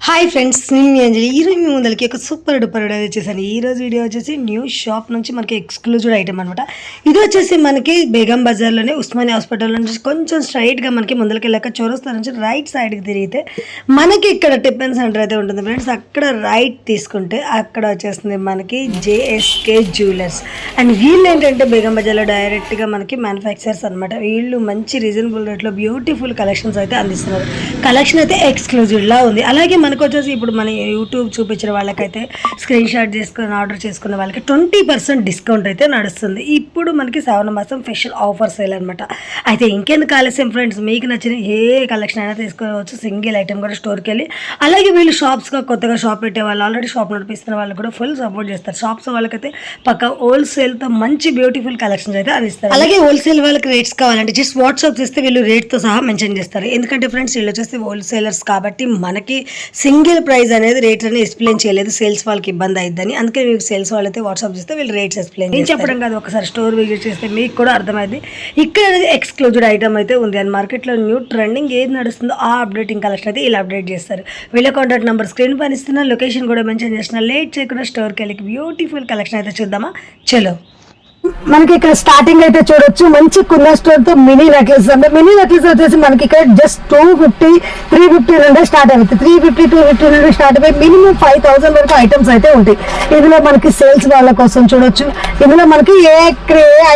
Hi friends, నేను అంజలి. ఈరోజు మీ ముందరికి ఒక సూపర్ డూపర్ వీడియో వచ్చేసాను. ఈరోజు వీడియో వచ్చేసి న్యూ షాప్ నుంచి మనకి ఎక్స్క్లూజివ్ ఐటమ్ అనమాట. ఇది వచ్చేసి మనకి బేగం బజార్లోనే ఉస్మానియా హాస్పిటల్ నుంచి కొంచెం స్ట్రైట్గా మనకి ముందరికి వెళ్ళాక చౌరస్తా నుంచి రైట్ సైడ్కి తిరిగితే మనకి ఇక్కడ టిఫిన్ సెంటర్ అయితే ఉంటుంది ఫ్రెండ్స్. అక్కడ రైట్ తీసుకుంటే అక్కడ వచ్చేస్తుంది మనకి జేఎస్కే జ్యువెలర్స్. అండ్ వీళ్ళు ఏంటంటే బేగం బజార్లో డైరెక్ట్గా మనకి మ్యానుఫ్యాక్చరర్స్ అనమాట. వీళ్ళు మంచి రీజనబుల్ రేట్లో బ్యూటిఫుల్ కలెక్షన్స్ అయితే అందిస్తున్నారు. కలెక్షన్ అయితే ఎక్స్క్లూజివ్లా ఉంది. అలాగే మనకు వచ్చేసి ఇప్పుడు మన యూట్యూబ్ చూపించిన వాళ్ళకైతే స్క్రీన్ షాట్ చేసుకుని ఆర్డర్ చేసుకున్న వాళ్ళకి 20% డిస్కౌంట్ అయితే నడుస్తుంది. ఇప్పుడు మనకి శ్రావణ మాసం స్పెషల్ ఆఫర్ సేల్ అనమాట. అయితే ఇంకెందుకు ఆలస్యం ఫ్రెండ్స్, మీకు నచ్చిన ఏ కలెక్షన్ అయినా తీసుకోవచ్చు. సింగిల్ ఐటమ్ కూడా స్టోర్కి వెళ్ళి, అలాగే వీళ్ళు షాప్స్గా కొత్తగా షాప్ పెట్టే వాళ్ళు, ఆల్రెడీ షాప్ నడిపిస్తున్న వాళ్ళు కూడా ఫుల్ సపోర్ట్ చేస్తారు. షాప్స్ వాళ్ళకైతే పక్క హోల్సేల్తో మంచి బ్యూటిఫుల్ కలెక్షన్స్ అయితే అందిస్తారు. అలాగే హోల్సేల్ వాళ్ళకి రేట్స్ కావాలంటే జస్ట్ వాట్సాప్ చేస్తే వీళ్ళు రేట్తో సహా మెన్షన్ చేస్తారు. ఎందుకంటే ఫ్రెండ్స్ వీళ్ళు వచ్చేసి హోల్సేలర్స్ కాబట్టి మనకి సింగిల్ ప్రైస్ అనేది రేట్ అని ఎక్స్ప్లెయిన్ చేయలేదు. సేల్స్ వాళ్ళకి ఇబ్బంది అయిద్దని, అందుకే మీకు సేల్స్ వాళ్ళైతే వాట్సాప్ చేస్తే వీళ్ళు రేట్స్ ఎక్స్ప్లెయిన్ నేను చెప్పడం కాదు, ఒకసారి స్టోర్ విజిట్ చేస్తే మీకు కూడా అర్థమైంది. ఇక్కడ అనేది ఎక్స్క్లూజివ్ ఐటమ్ అయితే ఉంది. అండ్ మార్కెట్లో న్యూ ట్రెండింగ్ ఏది నడుస్తుందో ఆ అప్డేటింగ్ కలెక్షన్ అయితే ఇలా అప్డేట్ చేస్తారు. వీళ్ళ కాంటాక్ట్ నెంబర్ స్క్రీన్ పైన ఇస్తున్నా, లొకేషన్ కూడా మెన్షన్ చేసిన. లేట్ చేయకుండా స్టోర్కి వెళ్ళి బ్యూటిఫుల్ కలెక్షన్ అయితే చూద్దామా. చలో, మనకి ఇక్కడ స్టార్టింగ్ అయితే చూడొచ్చు. మంచి కుందన్ స్టోర్ తో మినీ నెక్లెస్ అంటే మినీ నెక్లెస్ వచ్చేసి మనకి ఇక్కడ జస్ట్ 250, 350 నుండి స్టార్ట్ అవుతుంది. 350, 250 నుండి స్టార్ట్ అయిపోయి మినిమం 5000 వరకు ఐటమ్స్ అయితే ఉంటాయి. ఇందులో మనకి సేల్స్ వాళ్ళ కోసం చూడొచ్చు. ఇందులో మనకి ఏ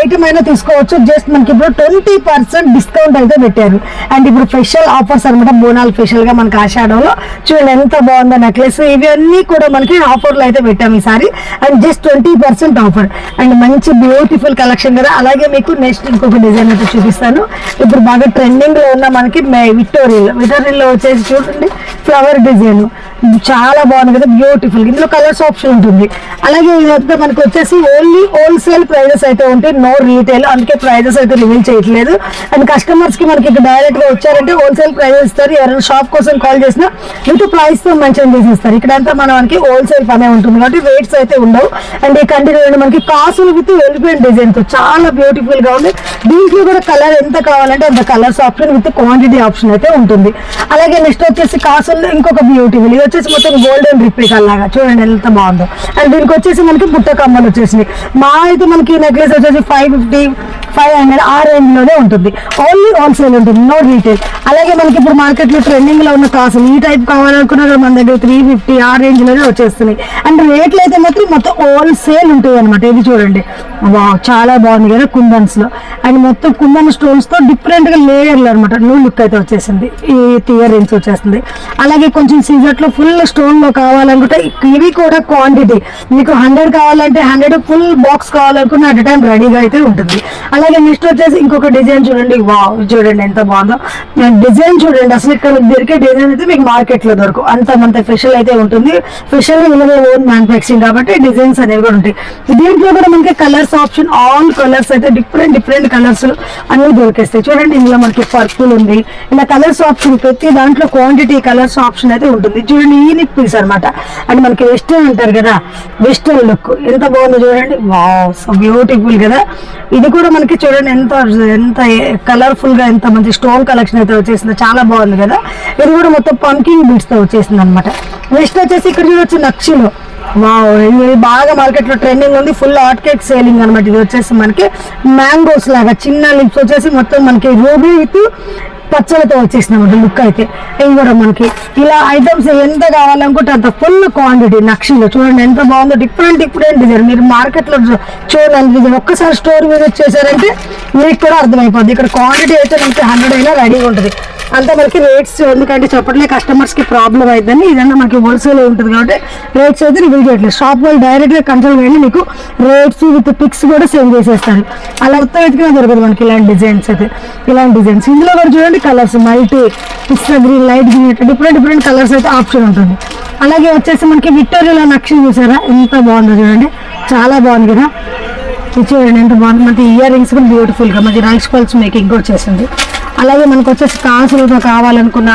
ఐటమ్ అయినా తీసుకోవచ్చు. జస్ట్ మనకి ఇప్పుడు 20% డిస్కౌంట్ అయితే పెట్టారు. అండ్ ఇప్పుడు స్పెషల్ ఆఫర్స్ అనమాట. బోనాల్ స్పెషల్ గా మనకి ఆషాఢంలో చూడండి ఎంత బాగుందో నెక్లెస్. ఇవన్నీ కూడా మనకి ఆఫర్లు అయితే పెట్టాము ఈసారి. And just 20% offer. అండ్ మంచి బ్యూటిఫుల్ కలెక్షన్ కదా. అలాగే మీకు నెక్స్ట్ ఇంకొక డిజైన్ అయితే చూపిస్తాను. ఇప్పుడు బాగా ట్రెండింగ్ లో ఉన్న మనకి విక్టోరియల్ వచ్చేసి చూడండి ఫ్లవర్ డిజైన్ చాలా బాగుంది కదా, బ్యూటిఫుల్. ఇందులో కలర్స్ ఆప్షన్ ఉంటుంది. అలాగే ఇదంతా మనకి వచ్చేసి ఓన్లీ హోల్సేల్ ప్రైజెస్ అయితే ఉంటాయి, నో రీటైల్. అందుకే ప్రైజెస్ అయితే రివీల్ చేయట్లేదు. అండ్ కస్టమర్స్ కి మనకి ఇక్కడ డైరెక్ట్ గా వచ్చారంటే హోల్సేల్ ప్రైజెస్ ఇస్తారు. ఎవరైనా షాప్ కోసం కాల్ చేసినా విత్ ప్రైస్ తో మెన్షన్ చేసేస్తారు. ఇక్కడంతా మనకి హోల్సేల్ పనే ఉంటుంది కాబట్టి రేట్స్ అయితే ఉండవు. అండ్ ఈ కంటిన్యూ మనకి కాసులు విత్ ఎలిఫెంట్ డిజైన్ తో చాలా బ్యూటిఫుల్ గా ఉంది. దీంట్లో కూడా కలర్ ఎంత కావాలంటే అంత colours option with quantity option అయితే ఉంటుంది. అలాగే నెక్స్ట్ వచ్చేసి కాసుల్లో ఇంకొక బ్యూటిఫుల్, ఇది వచ్చేసి మొత్తం గోల్డెన్ రిప్లికా లాగా చూడండి ఎంత బాగుందో. అండ్ దీనికి వచ్చేసి మనకి బుట్ట కమ్మలు వచ్చేసినాయి. మా అయితే మనకి నెక్లెస్ వచ్చేసి 550, 500 ఆ రేంజ్ లోనే ఉంటుంది. ఓన్లీ హోల్సేల్ ఉంటుంది, నో రీటైల్. అలాగే మనకి ఇప్పుడు మార్కెట్ లో ట్రెండింగ్ లో ఉన్న కాసులు ఈ టైప్ కావాలనుకున్నా మన దగ్గర 350 ఆ రేంజ్ లోనే వచ్చేస్తున్నాయి. అండ్ రేట్లు అయితే మాత్రం మొత్తం హోల్సేల్ ఉంటాయి అనమాట. ఇది చూడండి, చాలా బాగుంది కదా కుందన్స్ లో. అండ్ మొత్తం కుందన్ స్టోన్స్ తో డిఫరెంట్ గా లేయర్లు అనమాట. న్యూ లుక్ అయితే వచ్చేసింది. ఈ ఇయర్ రింగ్స్ వచ్చేస్తుంది. అలాగే కొంచెం సీజర్ లో ఫుల్ స్టోన్ లో కావాలనుకుంటే ఇవి కూడా క్వాంటిటీ మీకు 100 కావాలంటే 100, ఫుల్ బాక్స్ కావాలనుకున్న అట్ టైం రెడీగా అయితే ఉంటుంది. అలాగే నెక్స్ట్ వచ్చేసి ఇంకొక డిజైన్ చూడండి. వావ్, చూడండి ఎంత బాగుందో డిజైన్. చూడండి అసలు ఇక్కడ దొరికే డిజైన్ అయితే మీకు మార్కెట్ లో దొరకవు. అంత స్పెషల్ అయితే ఉంటుంది. స్పెషల్ గా ఓన్ మ్యానుఫ్యాక్చరింగ్ కాబట్టి డిజైన్స్ అనేవి కూడా ఉంటాయి. దీంట్లో కూడా మనకి కలర్స్ ఆప్షన్, ఆల్ కలర్స్ అయితే డిఫరెంట్ కలర్స్ అన్ని దొరికేస్తాయి. చూడండి ఇందులో మనకి పర్పుల్ ఉంది. ఇలా కలర్స్ ఆప్షన్ ప్రతి దాంట్లో క్వాంటిటీ కలర్స్ ఆప్షన్ అయితే ఉంటుంది. చూడండి యూనిక్ పీస్ అనమాట. అండ్ మనకి వెస్టర్న్ అంటారు కదా, వెస్టర్న్ లుక్ ఎంత బాగుందో చూడండి. వావ్, సో బ్యూటిఫుల్ కదా. ఇది కూడా మనకి చూడండి ఎంత కలర్ఫుల్ గా ఎంత మంచి స్టోన్ కలెక్షన్ అయితే వచ్చేసిందో, చాలా బాగుంది కదా. ఇది కూడా మొత్తం పంకింగ్ బీడ్స్ తో వచ్చేసింది అనమాట. నెక్స్ట్ వచ్చేసి ఇక్కడ చూడొచ్చు నక్షిలో. వావ్, ఇది బాగా మార్కెట్ లో ట్రెండింగ్ ఉంది. ఫుల్ హాట్ కేక్ సేలింగ్ అనమాట. ఇది వచ్చేసి మనకి మ్యాంగోస్ లాగా చిన్న లిప్స్ వచ్చేసి మొత్తం మనకి రూబీ విత్ పచ్చలతో వచ్చేసింది అనమాట లుక్ అయితే. ఇవి కూడా మనకి ఇలా ఐటమ్స్ ఎంత కావాలనుకుంటే అంత ఫుల్ క్వాంటిటీ. నక్షిలో చూడండి ఎంత బాగుందో, డిఫరెంట్ డిజైన్. మీరు మార్కెట్ లో చూడండి డిజైన్ ఒక్కసారి స్టోర్ విజిట్ చేశారంటే మీకు కూడా అర్థమైపోద్ది. ఇక్కడ క్వాంటిటీ అయితే మనకి 100 అయినా రెడీగా ఉంటుంది. అంతా మనకి రేట్స్ ఎందుకంటే చెప్పట్లే కస్టమర్స్ కి ప్రాబ్లం అయిద్దని, ఇదన్నా మనకి హోల్సేల్ ఉంటుంది కాబట్టి రేట్స్ అయితే రివీల్ చేయట్లేదు. షాప్ వాళ్ళు డైరెక్ట్ గా కన్సల్ట్ చేయండి, మీకు రేట్స్ విత్ పిక్స్ కూడా సెండ్ చేసేస్తారు. అలా మొత్తం ఎత్తుకునే దొరకదు మనకి ఇలాంటి డిజైన్స్ అయితే. ఇలాంటి డిజైన్స్ ఇందులో కూడా చూడండి colours multi, pista green, light green, different colours అయితే ఆప్షన్ ఉంటుంది. అలాగే వచ్చేసి మనకి విక్టోరియాలో నక్షి చూసారా ఎంత బాగుందో చూడండి, చాలా బాగుంది కదా. ఇది చూడండి ఎంత బాగుంది. మనకి ఇయర్ రింగ్స్ కూడా బ్యూటిఫుల్ గా మనకి రైస్ పల్స్ మేకింగ్ కూడా వచ్చేసింది. అలాగే మనకు వచ్చేసి కాసులతో కావాలనుకున్న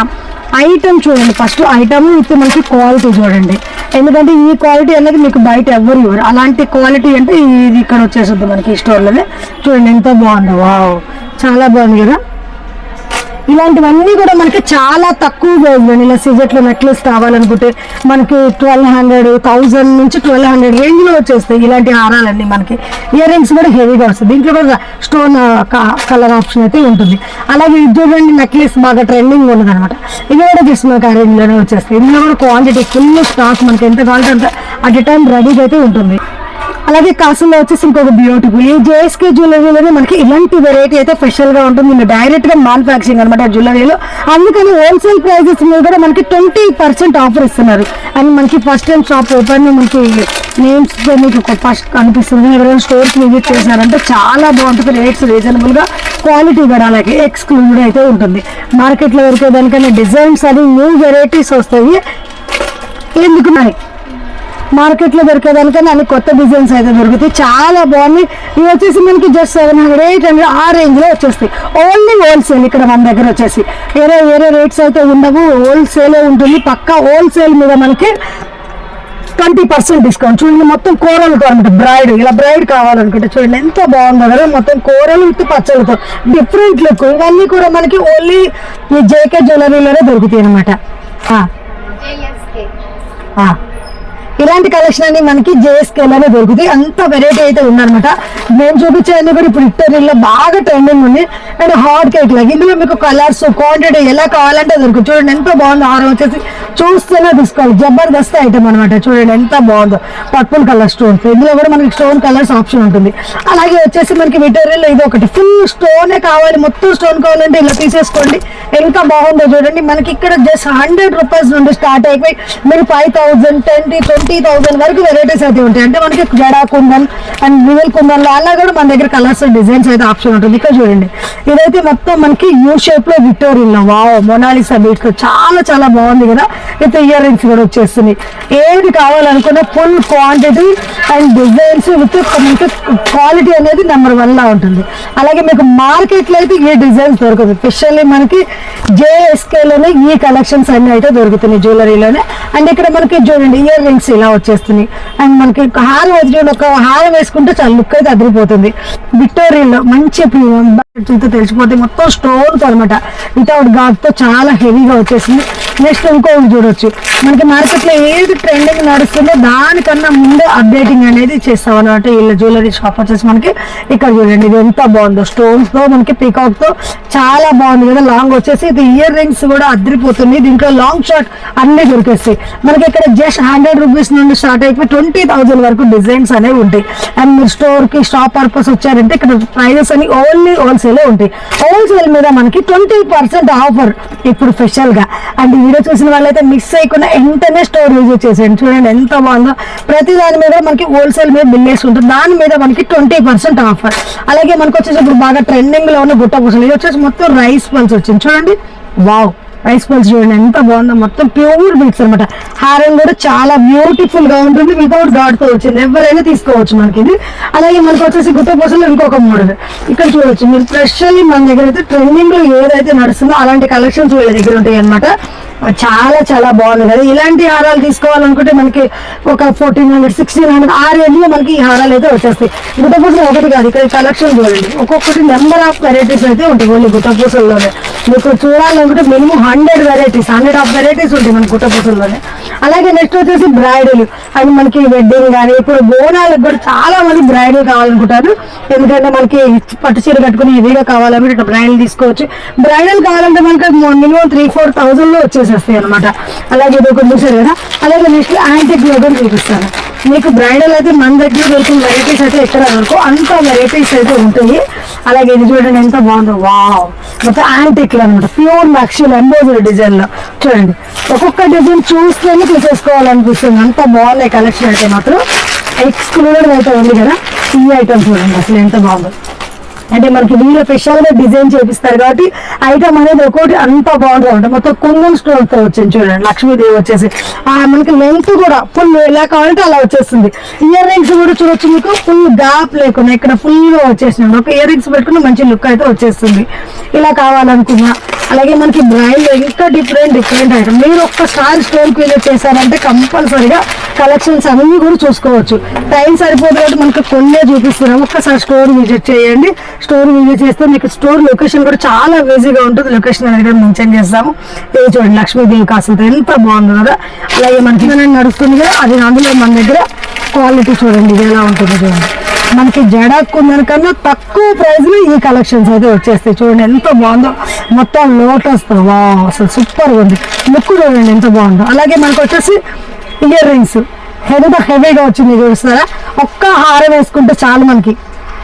ఐటమ్ చూడండి. ఫస్ట్ ఐటమ్ విత్ మనకి క్వాలిటీ చూడండి. ఎందుకంటే ఈ క్వాలిటీ అనేది మీకు బయట ఎవరు ఇవ్వరు. అలాంటి క్వాలిటీ అంటే ఇది ఇక్కడ వచ్చేస్తుంది మనకి ఈ స్టోర్లోనే. చూడండి ఎంత బాగుందో. వావ్, చాలా బాగుంది కదా. ఇలాంటివన్నీ కూడా మనకి చాలా తక్కువ రేంజ్లో, ఇలా సిజెట్లో నెక్లెస్ కావాలనుకుంటే మనకి 1200, 1000 నుంచి 1200 రేంజ్లో వచ్చేస్తాయి ఇలాంటి హారాలన్నీ. మనకి ఇయర్ రింగ్స్ కూడా హెవీగా వస్తుంది, దీంట్లో కూడా స్టోన్ కలర్ ఆప్షన్ అయితే ఉంటుంది. అలాగే ఇది చూడండి, నెక్లెస్ బాగా ట్రెండింగ్ ఉన్నది అనమాట. ఇది కూడా జస్ట్ మనకి ఆ రేంజ్లోనే వచ్చేస్తాయి. ఇందులో కూడా క్వాంటిటీ ఫుల్ స్టాక్ మనకి ఎంత కావాలంటే అంత అట్ ఎ టైం రెడీగా అయితే ఉంటుంది. అలాగే కాసులో వచ్చేసి ఇంకొక బ్యూటిఫుల్ ఈ జేఎస్కే జ్యువెలరీలోనే మనకి ఇలాంటి వెరైటీ అయితే స్పెషల్ గా ఉంటుంది. ఇంకా డైరెక్ట్ గా మ్యానుఫ్యాక్చరింగ్ అనమాట జ్యువెలరీలో, అందుకని హోల్సేల్ ప్రైజెస్ మీద కూడా మనకి 20% ఆఫర్ ఇస్తున్నారు. అండ్ మనకి ఫస్ట్ టైం షాప్ ఓపెన్, మనకి నేమ్స్ మీకు ఫస్ట్ కనిపిస్తుంది. ఎవరైనా స్టోర్కి విజిట్ చేశారంటే చాలా బాగుంటుంది, రేట్స్ రీజనబుల్ గా, క్వాలిటీ కూడా అలాగే ఎక్స్క్లూజివ్ అయితే ఉంటుంది. మార్కెట్లో దొరికే దానికన్నా డిజైన్స్ అని న్యూ వెరైటీస్ వస్తాయి. ఎందుకు మరి మార్కెట్లో దొరికేదానికన్నా అన్ని కొత్త డిజైన్స్ అయితే దొరుకుతాయి, చాలా బాగుంది. ఇవి వచ్చేసి మనకి జస్ట్ 700, 800 ఆ రేంజ్లో వచ్చేస్తాయి. ఓన్లీ హోల్సేల్ ఇక్కడ మన దగ్గర వచ్చేసి వేరే రేట్స్ అయితే ఉండవు, హోల్సేలే ఉంటుంది. పక్కా హోల్సేల్ మీద మనకి 20% డిస్కౌంట్. చూడండి మొత్తం కూరలతో అనమాట, బ్రైడ్ ఇలా బ్రైడ్ కావాలనుకుంటే చూడండి ఎంత బాగుందో కదా, మొత్తం కూరలు విత్ పచ్చలతో డిఫరెంట్ లుక్. ఇవన్నీ కూడా మనకి ఓన్లీ ఈ జేకే జ్యువెలరీలోనే దొరుకుతాయి అనమాట. ఇలాంటి కలెక్షన్ అన్ని మనకి జేఎస్కేలోనే దొరుకుతాయి, అంత వెరైటీ అయితే ఉందన్నమాట. మేము చూపించేది కూడా ఇప్పుడు ఇట్టరీలో బాగా ట్రెండింగ్ ఉంది. అండ్ హాట్ కేక్ లాగా ఇందులో మీకు కలర్స్ క్వాంటిటీ ఎలా కావాలంటే దొరుకుతుంది. చూడండి ఎంత బాగుందో, హారం వచ్చేసి చూస్తేనే తీసుకోవాలి, జబర్దస్త్ ఐటమ్ అనమాట. చూడండి ఎంత బాగుందో, పర్పుల్ కలర్ స్టోన్స్, ఇందులో కూడా మనకి స్టోన్ కలర్స్ ఆప్షన్ ఉంటుంది. అలాగే వచ్చేసి మనకి విటరీలో ఇది ఒకటి ఫుల్ స్టోనే కావాలి, మొత్తం స్టోన్ కావాలంటే ఇలా తీసేసుకోండి, ఎంత బాగుందో చూడండి. మనకి ఇక్కడ జస్ట్ 100 రూపీస్ నుండి స్టార్ట్ అయిపోయి మీరు 5000, 20,000 వరకు వెరైటీస్ అయితే ఉంటాయి. అంటే మనకి జడా కుందన్ అండ్ రివెల్ కుందన్లో అలా కూడా మన దగ్గర కలర్స్ డిజైన్స్ అయితే ఆప్షన్ ఉంటుంది. ఇక్కడ చూడండి, ఇదైతే మొత్తం మనకి యూ షేప్ లో విక్టోరియా, వావ్ మొనాలిసా బీట్స్ చాలా చాలా బాగుంది కదా. అయితే ఇయర్ రింగ్స్ కూడా వచ్చేస్తుంది. ఏది కావాలనుకున్న full quantity and designs with మనకి క్వాలిటీ అనేది నెంబర్ 1 లా ఉంటుంది. అలాగే మీకు మార్కెట్లో అయితే ఈ డిజైన్స్ దొరుకుతుంది, స్పెషల్లీ మనకి జేఎస్కేలోనే ఈ కలెక్షన్స్ అన్ని అయితే దొరుకుతున్నాయి జ్యువెలరీలోనే. అండ్ ఇక్కడ మనకి చూడండి ఇయర్ రింగ్స్ ఇలా వచ్చేస్తుంది. అండ్ మనకి హారం అయితే చూడండి, ఒక హారం వేసుకుంటే చాలా లుక్ అయితే అదిరిపోతుంది. విక్టోరియాలో మంచి తెలిసిపోతే మొత్తం స్టోన్స్ అనమాట, వితౌట్ ఘాట్ తో చాలా హెవీగా వచ్చేసింది. నెక్స్ట్ ఇంకోటి చూడొచ్చు, మనకి మార్కెట్లో ఏది ట్రెండింగ్ నడుస్తుందో దానికన్నా ముందే అప్డేటింగ్ అనేది చేస్తాం అనమాట. వీళ్ళ జ్యువెలరీ షాప్ వచ్చేసి మనకి ఇక్కడ చూడండి, ఇది ఎంత బాగుందో, స్టోన్స్ తో మనకి పీకాక్ తో చాలా బాగుంది కదా. లాంగ్ వచ్చేసి ఇది ఇయర్ రింగ్స్ కూడా అదిరిపోతుంది, దీంట్లో లాంగ్ షార్ట్ అన్ని దొరికేస్తాయి మనకి. ఇక్కడ జస్ట్ 100 రూపీస్ నుండి స్టార్ట్ అయిపోయి 20,000 వరకు డిజైన్స్ అనేవి ఉంటాయి. అండ్ మీరు స్టోర్ కి షాప్ పర్పస్ వచ్చారంటే ఇక్కడ ప్రైజెస్ అని ఓన్లీ హోల్సేలే ఉంటాయి. హోల్సేల్ మీద మనకి 20% ఆఫర్ ఇప్పుడు స్పెషల్ గా. అండ్ వీడియో చూసిన వాళ్ళైతే మిస్ అయ్యకుండా వెంటనే స్టోర్ విజిట్ చేసేయండి. చూడండి ఎంత బాగుందో, ప్రతి దాని మీద మనకి హోల్సేల్ మీద బిల్ వేసి ఉంటుంది, దాని మీద మనకి 20% ఆఫర్. అలాగే మనకు వచ్చేసి ఇప్పుడు బాగా ట్రెండింగ్ లో ఉన్న బుట్ట పూసలు, ఇది వచ్చేసి మొత్తం రైస్ పల్స్ వచ్చింది చూడండి, వావ్ రైస్ పల్స్ చూడండి ఎంత బాగుందో, మొత్తం ప్యూర్ బీట్స్ అనమాట. హారం కూడా చాలా బ్యూటిఫుల్ గా ఉంటుంది, వితౌట్ ఘాట్ తో వచ్చింది, ఎవరైనా తీసుకోవచ్చు మనకి ఇది. అలాగే మనకు వచ్చేసి గుట్ట పూసలు ఇంకొక మోడల్ ఇక్కడ చూడొచ్చు మీరు. స్పెషల్లీ మన దగ్గర అయితే ట్రెండింగ్ లో ఏదైతే నడుస్తుందో అలాంటి కలెక్షన్స్ వీళ్ళ దగ్గర ఉంటాయి అనమాట. చాలా చాలా బాగుంది కదా. ఇలాంటి హారాలు తీసుకోవాలనుకుంటే మనకి ఒక 1400, 1600 ఆ రేంజ్ లో మనకి ఈ హారాలు అయితే వచ్చేస్తాయి. గుట్ట పూసలు ఒకటి కాదు, ఇక్కడ కలెక్షన్ చూడండి, ఒక్కొక్కటి నెంబర్ ఆఫ్ వెరైటీస్ అయితే ఉంటాయి ఓన్లీ గుట్ట పూసల్లోనే. మీకు చూడాలనుకుంటే మినిమం 100 వెరైటీస్, 100 ఆఫ్ వెరైటీస్ ఉంటాయి మన గుట్ట పూసల్లోనే. అలాగే నెక్స్ట్ వచ్చేసి బ్రైడల్ అండ్ మనకి వెడ్డింగ్ కానీ ఇప్పుడు బోనాలకు కూడా చాలా మంది బ్రైడల్ కావాలనుకుంటారు. ఎందుకంటే మనకి పట్టు చీర కట్టుకుని హెవీగా కావాలంటే ఇట్లా బ్రైడల్ తీసుకోవచ్చు. బ్రైడల్ కావాలంటే మనకి మినిమం 3-4,000 లో వచ్చేసేస్తాయి అనమాట. అలాగే ఇది ఒకటి చూసారు కదా. అలాగే నెక్స్ట్ యాంటిక్ లో కూడా చూపిస్తాను మీకు. బ్రైడల్ అయితే మన దగ్గర దొరికిన వెరైటీస్ అయితే ఎక్కడ వరకు అంత వెరైటీస్ అయితే ఉంటాయి. అలాగే ఇది చూడండి ఎంత బాగుందో, వావ్ మొత్తం యాంటిక్ లో అనమాట, ప్యూర్ నక్షల్ ఎంబోజర్ డిజైన్ లో చూడండి. ఒక్కొక్క డిజైన్ చూస్తేనే తీసేసుకోవాలనిపిస్తుంది, అంత బాగున్నాయి కలెక్షన్ అయితే మాత్రం. ఎక్స్క్లూడెడ్ అయితే ఉంది కదా, ఈ ఐటమ్ చూడండి అసలు ఎంత బాగుందో. అంటే మనకి వీళ్ళు స్పెషల్ గా డిజైన్ చేపిస్తారు కాబట్టి ఐటమ్ అనేది ఒకటి అంత బాగుంటుంది అనమాట. మొత్తం కుందన్ స్టోన్ తో వచ్చింది చూడండి, లక్ష్మీదేవి వచ్చేసి మనకి లెంత్ కూడా ఫుల్ ఎలా కావాలంటే అలా వచ్చేస్తుంది. ఇయర్ రింగ్స్ కూడా చూడొచ్చు మీకు, ఫుల్ గ్యాప్ లేకుండా ఇక్కడ ఫుల్ గా వచ్చేసింది. ఒక ఇయర్ రింగ్స్ పెట్టుకుని మంచి లుక్ అయితే వచ్చేస్తుంది ఇలా కావాలనుకున్నా. అలాగే మనకి బ్రైడ్ ఇంకా డిఫరెంట్ ఐటమ్. మీరు ఒక్కసారి స్టోర్ కి విజిట్ చేశారంటే కంపల్సరీగా కలెక్షన్స్ అన్ని కూడా చూసుకోవచ్చు. టైం సరిపోదు కాబట్టి మనకు కొన్నే చూపిస్తున్నాం. ఒక్కసారి స్టోర్ విజిట్ చేయండి. స్టోర్ విజిట్ చేస్తే మీకు స్టోర్ లొకేషన్ కూడా చాలా ఈజీగా ఉంటుంది. లొకేషన్ అనేది మెన్షన్ చేస్తాము. ఇది చూడండి లక్ష్మీదేవి కాసులతో ఎంత బాగుంది కదా. అలాగే మనకి నడుస్తుంది కదా, అది అందులో మన దగ్గర క్వాలిటీ చూడండి ఇది ఎలా ఉంటుంది. చూడండి మనకి జడాకుందని కన్నా తక్కువ ప్రైస్ లో ఈ కలెక్షన్స్ అయితే వచ్చేస్తాయి. చూడండి ఎంత బాగుందో, మొత్తం లోటస్ తో అసలు సూపర్ గా ఉంది. లుక్ చూడండి ఎంత బాగుందో. అలాగే మనకు వచ్చేసి ఇయర్ రింగ్స్ ఎంత హెవీగా వచ్చింది చూస్తారా. ఒక్క హారం వేసుకుంటే చాలు మనకి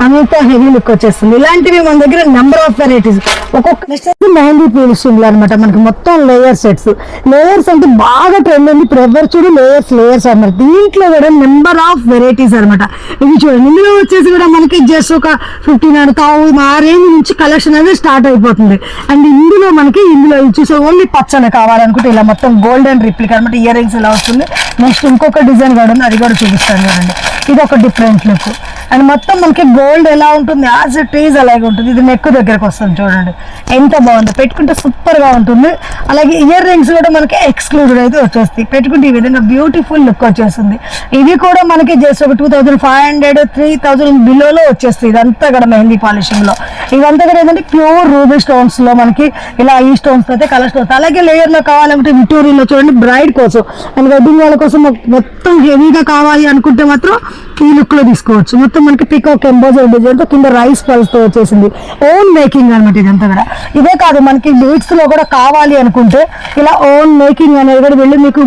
అంత హెవీ లుక్ వచ్చేస్తుంది. ఇలాంటివి మన దగ్గర నెంబర్ ఆఫ్ వెరైటీస్. ఒక్కొక్క మెహందీ ఫినిషింగ్ అనమాట. మనకి మొత్తం లేయర్ సెట్స్. లేయర్స్ అంటే బాగా ట్రెండ్ ఉంది. ఇప్పుడు ఎవరు చూడు లేయర్స్ అన్నమాట. దీంట్లో కూడా నెంబర్ ఆఫ్ వెరైటీస్ అనమాట. ఇవి చూడండి ఇందులో వచ్చేసి కూడా మనకి జస్ట్ ఒక 1500 ఆ రేంజ్ నుంచి కలెక్షన్ అనేది స్టార్ట్ అయిపోతుంది. అండ్ ఇందులో చూసే ఓన్లీ పచ్చని కావాలనుకుంటే ఇలా మొత్తం గోల్డెన్ రిప్లిక్ అనమాట. ఇయర్ రింగ్స్ ఇలా వస్తుంది. నెక్స్ట్ ఇంకొక డిజైన్ కూడా ఉంది, అది కూడా చూపిస్తాను చూడండి. ఇది ఒక డిఫరెంట్ లుక్. అండ్ మొత్తం మనకి గోల్డ్ ఎలా ఉంటుంది యాజ్ ఇట్ ఈజ్ అలాగే ఉంటుంది. ఇది నెక్ దగ్గరకు వస్తుంది చూడండి ఎంత బాగుంది. పెట్టుకుంటే సూపర్ గా ఉంటుంది. అలాగే ఇయర్ రింగ్స్ కూడా మనకి ఎక్స్క్లూడెడ్ అయితే వచ్చేస్తాయి. పెట్టుకుంటే ఈ విధంగా బ్యూటిఫుల్ లుక్ వచ్చేస్తుంది. ఇది కూడా మనకి జస్ట్ ఒక 2500 3000 బిలోలో వచ్చేస్తుంది. ఇదంతా కూడా మెహందీ పాలిషింగ్ లో. ఇదంతా కూడా ఏంటంటే ప్యూర్ రూబీ స్టోన్స్ లో మనకి ఇలా ఈ స్టోన్స్ అయితే కలర్ స్టోన్స్. అలాగే లేయర్ లో కావాలంటే విక్టోరియాలో చూడండి బ్రైడ్ కోసం అండ్ వెడ్డింగ్ వాళ్ళ కోసం మొత్తం హెవీగా కావాలి అనుకుంటే మాత్రం ఈ లుక్ లో తీసుకోవచ్చు. మొత్తం మనకి పికాక్ ఎంబోజర్ డిజైన్ తో కింద రైస్ పల్స్ తో వచ్చేసింది. ఓన్ మేకింగ్ అనమాట ఇదంతా కూడా. ఇదే కాదు మనకి బీడ్స్ లో కూడా కావాలి అనుకుంటే ఇలా ఓన్ మేకింగ్ అనేది కూడా వెళ్ళి మీకు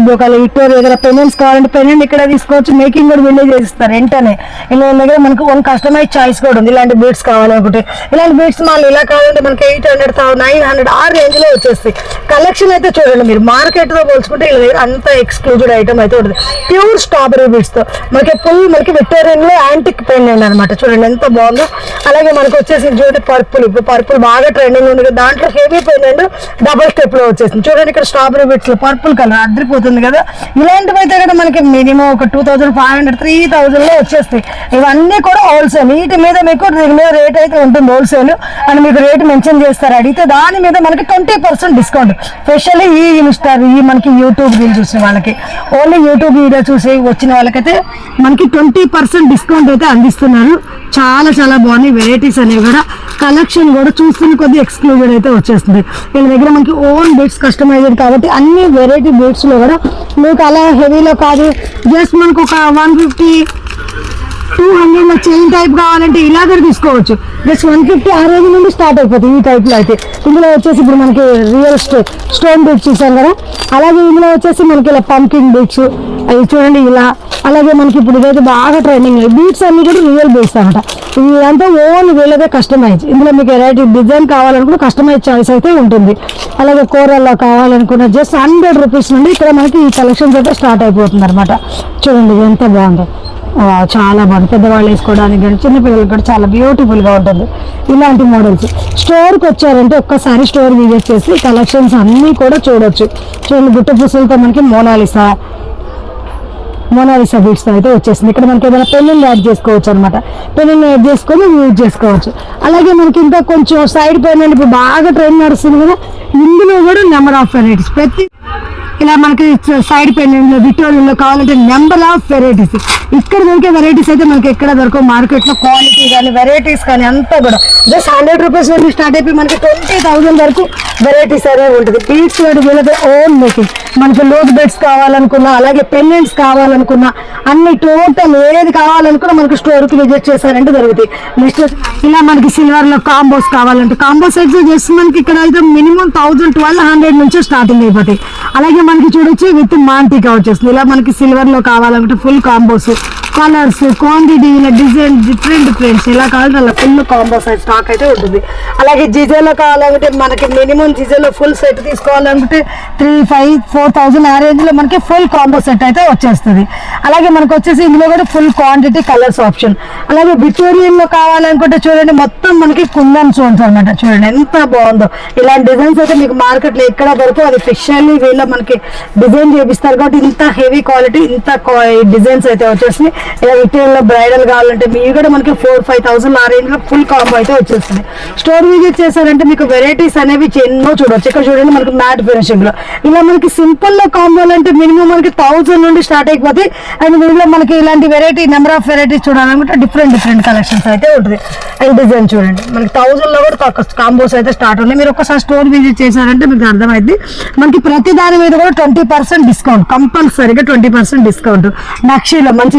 విక్టోరియా దగ్గర పెండెంట్స్ కావాలంటే పెండెంట్ ఇక్కడ తీసుకోవచ్చు. మేకింగ్ కూడా వెళ్ళి చేసిస్తారు వెంటనే. ఇలా దగ్గర మనకు ఓన్ కస్టమైజ్ చాయిస్ కూడా ఉంది. ఇలాంటి బీడ్స్ కావాలనుకుంటే ఇలాంటి బీడ్స్ మళ్ళీ ఇలా కావాలంటే మనకి 800 900 ఆ రేంజ్ లో వచ్చేస్తాయి. కలెక్షన్ అయితే చూడండి మీరు మార్కెట్ తో పోల్చుకుంటే ఇలా దగ్గర అంత ఎక్స్క్లూజివ్ ఐటమ్ అయితే ఉంటుంది. ప్యూర్ స్ట్రాబెరీ బీడ్స్ తో మనకి ఫుల్ మనకి విక్టోరియన్ లో యాంటిక్ పెండెంట్ అనమాట. చూడండి ఎంత బాగుందో. అలాగే మనకు వచ్చేసి చూడండి పర్పుల్. ఇప్పుడు పర్పుల్ బాగా ట్రెండింగ్ ఉంది కదా. దాంట్లో హెవీ పెండెంట్ డబుల్ స్టెప్ లో వచ్చేసింది. చూడండి ఇక్కడ స్ట్రాబెరీ బిట్స్ లో పర్పుల్ కలర్ అదిరిపోతుంది కదా. ఇలాంటివి అయితే కూడా మనకి మినిమం ఒక 2500 3000 లో వచ్చేస్తాయి. ఇవన్నీ కూడా హోల్సేల్. వీటి మీద మీకు దీని మీద రేట్ అయితే ఉంటుంది హోల్సేల్ అని మీకు రేట్ మెన్షన్ చేస్తారు. అడిగితే దాని మీద మనకి 20% డిస్కౌంట్. స్పెషల్లీ ఈ ఇన్స్టార్ ఈ మనకి యూట్యూబ్ రీల్ చూసిన వాళ్ళకి ఓన్లీ యూట్యూబ్ వీడియో చూసి వచ్చిన వాళ్ళకైతే మనకి 20% డిస్కౌంట్ అయితే అందిస్తున్నారు. చాలా చాలా బాగున్నాయి వెరైటీస్ అనేవి కూడా. కలెక్షన్ కూడా చూస్తున్న కొద్ది ఎక్స్క్లూజివ్ అయితే వచ్చేస్తుంది. వీళ్ళ దగ్గర మనకి ఓన్ బీట్స్ కస్టమైజ్డ్ కాబట్టి అన్ని వెరైటీ బీట్స్ లో కూడా మీకు అలా హెవీలో కాదు జస్ట్ మనకు ఒక 150 200 లో చైన్ టైప్ కావాలంటే ఇలా కూడా తీసుకోవచ్చు. జస్ట్ 150 ఆ రేంజ్ నుండి స్టార్ట్ అయిపోతుంది ఈ టైప్ లో అయితే. ఇందులో వచ్చేసి ఇప్పుడు మనకి రియల్ స్టోన్ బీట్స్ చూసాం కదా. అలాగే ఇందులో వచ్చేసి మనకి ఇలా పంకింగ్ బీట్స్ అవి చూడండి ఇలా. అలాగే మనకి ఇప్పుడు ఇదైతే బాగా ట్రెండింగ్ బీట్స్ అన్ని కూడా రియల్ బీట్స్ అనమాట. ఇదంతా ఓన్ వీళ్ళదే కస్టమైజ్. ఇందులో మీకు వెరైటీ డిజైన్ కావాలనుకున్న కస్టమైజ్ చాయిస్ అయితే ఉంటుంది. అలాగే కూరల్లో కావాలనుకున్న జస్ట్ 100 రూపీస్ నుండి ఇక్కడ మనకి ఈ కలెక్షన్స్ అయితే స్టార్ట్ అయిపోతుంది అనమాట. చూడండి ఎంత బాగుందో. చాలా బాగుంది. పెద్దవాళ్ళు వేసుకోవడానికి కానీ చిన్నపిల్లలకి కూడా చాలా బ్యూటిఫుల్ గా ఉంటుంది ఇలాంటి మోడల్స్. స్టోర్కి వచ్చారంటే ఒక్కసారి స్టోర్ విజిట్ చేసి కలెక్షన్స్ అన్నీ కూడా చూడొచ్చు. చూడండి గుట్ట పూసలతో మనకి మోనాలిసా బీట్స్ అయితే వచ్చేసింది. ఇక్కడ మనకి ఏదైనా పెన్నులు యాడ్ చేసుకోవచ్చు అనమాట. పెన్నులు యాడ్ చేసుకొని యూజ్ చేసుకోవచ్చు. అలాగే మనకి ఇంకా కొంచెం సైడ్ పెన్ ఇప్పుడు బాగా ట్రెండ్ నడుస్తుంది కదా. ఇందులో కూడా నెంబర్ ఆఫ్ వెరైటీస్ ప్రతి ఇలా మనకి సైడ్ పెండెంట్ విక్టోరియాలో కావాలంటే నెంబర్ ఆఫ్ వెరైటీస్. ఇక్కడ దొరికే వెరైటీస్ అయితే మనకి ఎక్కడ దొరకవు మార్కెట్ లో. క్వాలిటీ కానీ వెరైటీస్ కానీ అంతా కూడా జస్ట్ 100 రూపీస్ నుండి స్టార్ట్ అయిపోయి మనకి 20,000 వరకు వెరైటీస్ అనేది ఉంటుంది. బీట్స్ వీళ్ళకి ఓన్ మేకింగ్. మనకి లోజ్ బెడ్స్ కావాలనుకున్నా అలాగే పెండెంట్స్ కావాలనుకున్నా అన్ని టోటల్ ఏది కావాలనుకున్నా మనకి స్టోర్ కి విజిట్ చేశారంటే దొరుకుతాయి. నెక్స్ట్ ఇలా మనకి సిల్వర్ లో కాంబోస్ కావాలంటే కాంబో సెట్స్ జస్ట్ మనకి ఇక్కడ అయితే మినిమం 1200 నుంచి స్టార్టింగ్ అయిపోతాయి. అలాగే మనకి చూడొచ్చు విత్ మాంటికా వచ్చేస్తుంది. ఇలా మనకి సిల్వర్ లో కావాలంటే ఫుల్ కాంబోస్ కలర్స్ క్వాంటిటీ ఇలా డిజైన్ డిఫరెంట్ ఇలా కావాలంటే అలా ఫుల్ కాంబో సెట్ స్టాక్ అయితే ఉంటుంది. అలాగే జిజేలో కావాలంటే మనకి మినిమం జిజేలో ఫుల్ సెట్ తీసుకోవాలనుకుంటే 3,500-4,000 ఆ రేంజ్ లో మనకి ఫుల్ కాంబో సెట్ అయితే వచ్చేస్తుంది. అలాగే మనకు వచ్చేసి ఇందులో కూడా ఫుల్ క్వాంటిటీ కలర్స్ ఆప్షన్. అలాగే విక్టోరియన్ లో కావాలనుకుంటే చూడండి మొత్తం మనకి కుందన్ స్టోన్స్ అనమాట. చూడండి ఎంత బాగుందో. ఇలాంటి డిజైన్స్ అయితే మీకు మార్కెట్ లో ఎక్కడ దొరకవు. అది స్పెషల్లీ వీళ్ళ మనకి డిజైన్ చేపిస్తారు కాబట్టి ఇంత హెవీ క్వాలిటీ ఇంత డిజైన్స్ అయితే వచ్చేసి ఇలా విక్టోరియా బ్రైడల్ కావాలంటే మీరు కూడా మనకి 4-5,000 ఆ రేంజ్ లో ఫుల్ కాంబో అయితే వచ్చేస్తుంది. స్టోర్ విజిట్ చేశారంటే మీకు వెరైటీస్ అనేవి ఎన్నో చూడవచ్చు. ఇక్కడ చూడండి మనకి మ్యాట్ ఫినిషింగ్ లో ఇలా మనకి సింపుల్ లో కాంబోలు అంటే మినిమం మనకి 1000 నుండి స్టార్ట్ అయిపోతాయి. అండ్ దీనిలో మనకి ఇలాంటి వెరైటీ నెంబర్ ఆఫ్ వెరైటీస్ చూడాలనుకుంటే డిఫరెంట్ కలెక్షన్స్ అయితే ఉంటుంది. అండ్ డిజైన్ చూడండి మనకి 1000 లో కూడా కాంబోస్ అయితే స్టార్ట్ ఉన్నాయి. మీరు ఒకసారి స్టోర్ విజిట్ చేశారంటే మీకు అర్థమైంది. మనకి ప్రతి దాని మీద కూడా 20% డిస్కౌంట్, కంపల్సరీగా 20% డిస్కౌంట్. నక్షీలో మంచి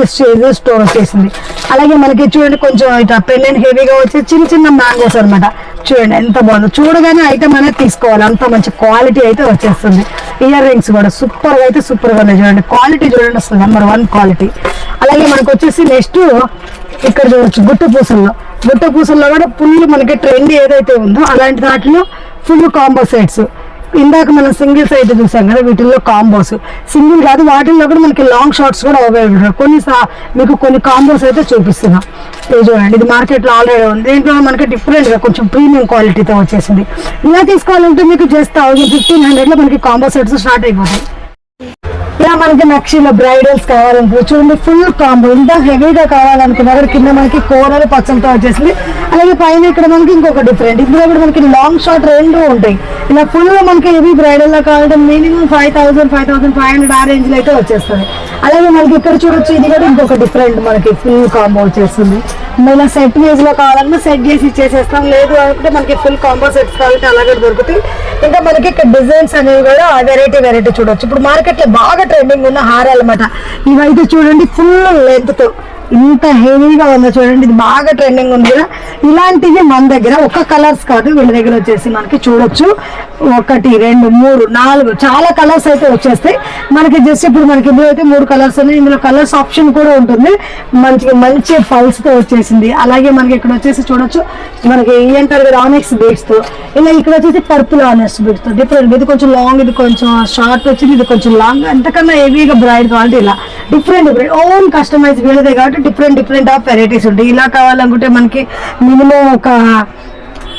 స్టోర్ వచ్చేసింది. అలాగే మనకి చూడండి కొంచెం ఇట్లా పెండెంట్ హెవీగా వచ్చి చిన్న మ్యాంగోస్ అనమాట. చూడండి ఎంత బాగుందో, చూడగానే ఐటమ్ అనేది తీసుకోవాలి, అంత మంచి క్వాలిటీ అయితే వచ్చేస్తుంది. ఇయర్ రింగ్స్ కూడా సూపర్ గా అయితే సూపర్ గా ఉన్నాయి. చూడండి క్వాలిటీ చూడండి అసలు నెంబర్ 1 క్వాలిటీ. అలాగే మనకు వచ్చేసి నెక్స్ట్ ఇక్కడ చూడొచ్చు గుట్ట పూసల్లో కూడా ఫుల్ మనకి ట్రెండ్ ఏదైతే ఉందో అలాంటి దాంట్లో ఫుల్ కాంబో సెట్స్. ఇందాక మనం సింగిల్స్ అయితే చూసాం కదా, వీటిల్లో కాంబోస్ సింగిల్ కాదు, వాటిల్లో కూడా మనకి లాంగ్ షార్ట్స్ కూడా అవైలబుల్. మీకు కొన్ని కాంబోస్ అయితే చూపిస్తున్నాం. ఇది చూడండి, ఇది మార్కెట్ లో ఆల్రెడీ ఉంది. దీంట్లో మనకి డిఫరెంట్ గా కొంచెం ప్రీమియం క్వాలిటీతో వచ్చేసింది. ఇలా తీసుకోవాలంటే మీకు జస్ట్ 1500 లో మనకి కాంబో సెట్స్ స్టార్ట్ అయిపోతాయి. ఇలా మనకి నక్షీలో బ్రైడల్స్ కావాలనుకుంటే చూడండి ఫుల్ కాంబో. ఇంత హెవీగా కావాలనుకున్నారు కింద మనకి కూరలు పచ్చలతో వచ్చేసింది. అలాగే పైన ఇక్కడ మనకి ఇంకొక డిఫరెంట్, ఇందులో కూడా మనకి లాంగ్ షార్ట్ రెండు ఉంటాయి. ఇలా ఫుల్ మనకి హెవీ బ్రైడల్ లో కావాలంటే మినిమం 5,000-5,500 ఆ రేంజ్ లో అయితే వచ్చేస్తుంది. అలాగే మనకి ఇక్కడ చూడొచ్చు, ఇది కూడా ఇంకొక డిఫరెంట్ మనకి ఫుల్ కాంబో వచ్చేస్తుంది. ఇలా సెట్ వేజ్ లో కావాలన్నా సెట్ చేసి ఇచ్చేసేస్తాం, లేదు అంటే మనకి ఫుల్ కాంబో సెట్స్ కావాలంటే అలాగే దొరుకుతాయి. ఇంకా మనకి ఇక్కడ డిజైన్స్ అనేవి కూడా వెరైటీ చూడొచ్చు. ఇప్పుడు మార్కెట్ లో బాగా ట్రెండింగ్ ఉన్న హారాలు అన్నమాట. ఇవైతే చూడండి ఫుల్ లెంత్ తో ఇంత హెవీగా ఉందో చూడండి, ఇది బాగా ట్రెండింగ్ ఉంది కదా. ఇలాంటివి మన దగ్గర ఒక కలర్స్ కాదు, వీళ్ళ దగ్గర వచ్చేసి మనకి చూడొచ్చు 1, 2, 3, 4 చాలా కలర్స్ అయితే వచ్చేస్తాయి మనకి. జస్ట్ ఇప్పుడు మనకి ఇందులో అయితే 3 కలర్స్ ఉన్నాయి. ఇందులో కలర్స్ ఆప్షన్ కూడా ఉంటుంది. మంచి పల్స్ తో వచ్చేసింది. అలాగే మనకి ఇక్కడ వచ్చేసి చూడొచ్చు మనకి ఏంటారు కదా ఆనెక్స్ బీడ్స్ తో. ఇలా ఇక్కడ వచ్చేసి పర్పుల్ ఆనెక్స్ బీడ్స్ తో డిఫరెంట్. ఇది కొంచెం లాంగ్, ఇది కొంచెం షార్ట్ వచ్చింది, ఇది కొంచెం లాంగ్. అంతకన్నా హెవీగా బ్రైడ్ కావాలంటే ఇలా డిఫరెంట్ ఓన్ కస్టమైజ్ వీళ్ళదే కాబట్టి డిఫరెంట్ ఆఫ్ వెరైటీస్ ఉంటాయి. ఇలా కావాలనుకుంటే మనకి మినిమం ఒక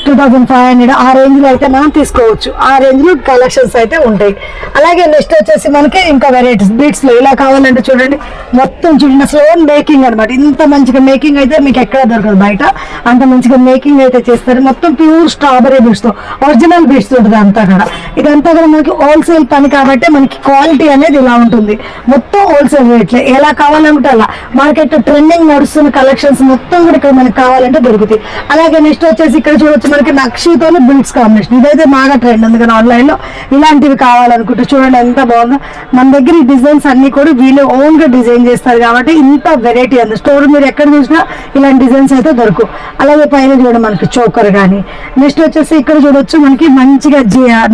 2,500 ఆ రేంజ్ లో అయితే మనం తీసుకోవచ్చు. ఆ రేంజ్ లో కలెక్షన్స్ అయితే ఉంటాయి. అలాగే నెక్స్ట్ వచ్చేసి మనకి ఇంకా వెరైటీస్ బీట్స్ లో ఇలా కావాలంటే చూడండి మొత్తం చూడండి స్లోన్ మేకింగ్ అనమాట. ఇంత మంచిగా మేకింగ్ అయితే మీకు ఎక్కడ దొరకదు బయట, అంత మంచిగా మేకింగ్ అయితే చేస్తారు. మొత్తం ప్యూర్ స్ట్రాబెరీ బీట్స్ తో ఒరిజినల్ బీట్స్ ఉంటుంది అంతా కూడా. ఇదంతా కూడా మనకి హోల్సేల్ పని కాబట్టి మనకి క్వాలిటీ అనేది ఇలా ఉంటుంది. మొత్తం హోల్సేల్ రేట్లే, ఎలా కావాలంటే అలా మార్కెట్ ట్రెండింగ్ నడుస్తున్న కలెక్షన్స్ మొత్తం కూడా ఇక్కడ మనకి కావాలంటే దొరుకుతాయి. అలాగే నెక్స్ట్ వచ్చేసి ఇక్కడ చూడొచ్చు మనకి నక్షితోనే బిల్డ్స్ కాంబినేషన్. ఇదైతే బాగా ట్రెండ్ ఉంది కదా ఆన్లైన్ లో. ఇలాంటివి కావాలనుకుంటే చూడండి ఎంత బాగుందో. మన దగ్గర ఈ డిజైన్స్ అన్ని కూడా వీళ్ళు ఓన్ గా డిజైన్ చేస్తారు కాబట్టి ఇంత వెరైటీ ఉంది. స్టోర్ మీరు ఎక్కడ చూసినా ఇలాంటి డిజైన్స్ అయితే దొరుకు. అలాగే పైన చూడండి మనకి చోకర్ కానీ. నెక్స్ట్ వచ్చేసి ఇక్కడ చూడొచ్చు మనకి మంచిగా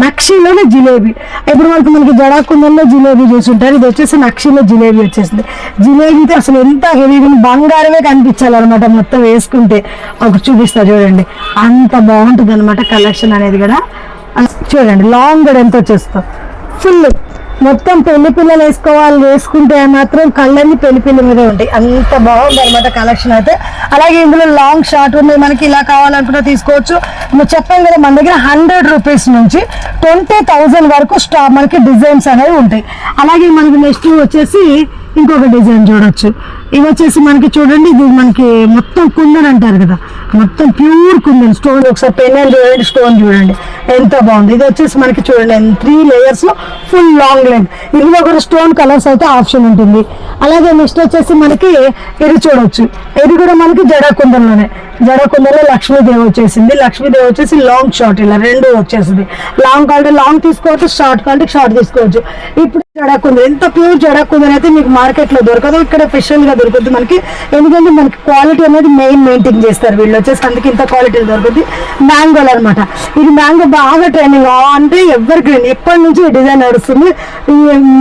నక్షిలోనే జిలేబీ. ఇప్పుడు వరకు మనకి జడాకుందంలో జిలేబీ చూసుంటారు, ఇది వచ్చేసి నక్షిలో జిలేబీ వచ్చేసింది. జిలేబీతో అసలు ఎంత హెవీగా బంగారమే కనిపించాలన్నమాట మొత్తం వేసుకుంటే. ఒక చూపిస్తా చూడండి, అంత బాగుంటుంది అనమాట కలెక్షన్ అనేది కూడా. చూడండి లాంగ్ కూడా ఎంత వచ్చేస్తా ఫుల్ మొత్తం పెళ్లి పిల్లలు వేసుకుంటే మాత్రం కళ్ళన్నీ పెళ్లి పిల్ల మీదే ఉంటాయి. అంత బాగుంది అనమాట కలెక్షన్ అయితే. అలాగే ఇందులో లాంగ్ షార్ట్ ఉన్నాయి, మనకి ఇలా కావాలనుకుంటే తీసుకోవచ్చు. నువ్వు చెప్పాను కదా మన దగ్గర 100 రూపీస్ నుంచి 20,000 వరకు మనకి డిజైన్స్ అనేవి ఉంటాయి. అలాగే మనకి నెక్స్ట్ వచ్చేసి ఇంకొక డిజైన్ చూడొచ్చు. ఇవి వచ్చేసి మనకి చూడండి, ఇది మనకి మొత్తం కుందన్ అంటారు కదా, మొత్తం ప్యూర్ కుందన్ స్టోన్. ఒకసారి పెన్నెల్ చూడండి, స్టోన్ చూడండి ఎంత బాగుంది. ఇది వచ్చేసి మనకి చూడండి 3 layers లో ఫుల్ లాంగ్ లెంత్. ఇందులో కూడా స్టోన్ కలర్స్ అయితే ఆప్షన్ ఉంటుంది. అలాగే నెక్స్ట్ వచ్చేసి మనకి ఇది చూడొచ్చు, ఇది కూడా మనకి జడాకుందంలోనే. జడాకుందంలో లక్ష్మీదేవి వచ్చేసింది. లక్ష్మీదేవి వచ్చేసి లాంగ్ షార్ట్ ఇలా రెండు వచ్చేసింది. లాంగ్ కావాలంటే లాంగ్ తీసుకోవచ్చు, షార్ట్ కావాలంటే షార్ట్ తీసుకోవచ్చు. ఇప్పుడు జడాకుందన్ ఎంత ప్యూర్ జడాకుందన్ అయితే మీకు మార్కెట్ లో దొరకదు, ఇక్కడ స్పెషల్ గా దొరుకుతుంది మనకి. ఎందుకంటే మనకి క్వాలిటీ అనేది మెయింటైన్ చేస్తారు వీళ్ళు వచ్చేసి, అందుకే ఇంత క్వాలిటీ దొరుకుతుంది. మ్యాంగోలు అనమాట. ఇది మ్యాంగో బాగా ట్రెండింగ్ అంటే ఎవర్ గ్రీన్ ఎప్పటి నుంచి డిజైన్ నడుస్తుంది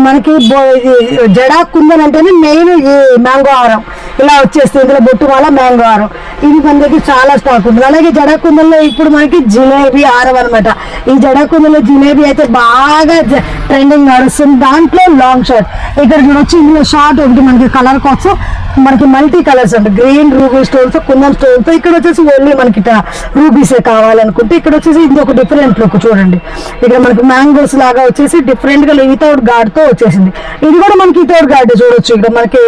మనకి. ఇది జడాకుందన్ అంటేనే మెయిన్ ఈ మ్యాంగో హారం. ఇలా వచ్చేస్తుంది. ఇందులో బొట్టుమాల మ్యాంగో హారం ఇది మన దగ్గర చాలా స్టాక్ ఉంటుంది. అలాగే జడకుందల్లో ఇప్పుడు మనకి జిలేబీ హారం అనమాట. ఈ జడకుందల్లో జిలేబీ అయితే బాగా ట్రెండింగ్ నడుస్తుంది. దాంట్లో లాంగ్ షార్ట్ ఇక్కడ చూడొచ్చు. ఇందులో షార్ట్ ఒకటి మనకి కలర్ కోసం మనకి మల్టీ కలర్స్ అంటే green ruby stones kundan stones. ఇక్కడ వచ్చేసి ఓన్లీ మనకి రూబీసే కావాలనుకుంటే ఇక్కడ వచ్చేసి ఇది ఒక డిఫరెంట్ లుక్ చూడండి. ఇక్కడ మనకి మ్యాంగోస్ లాగా వచ్చేసి డిఫరెంట్ గా వితౌట్ గార్డ్ తో వచ్చేసింది. ఇది కూడా మనకి వితౌట్ గార్డ్ చూడొచ్చు. ఇక్కడ మనకి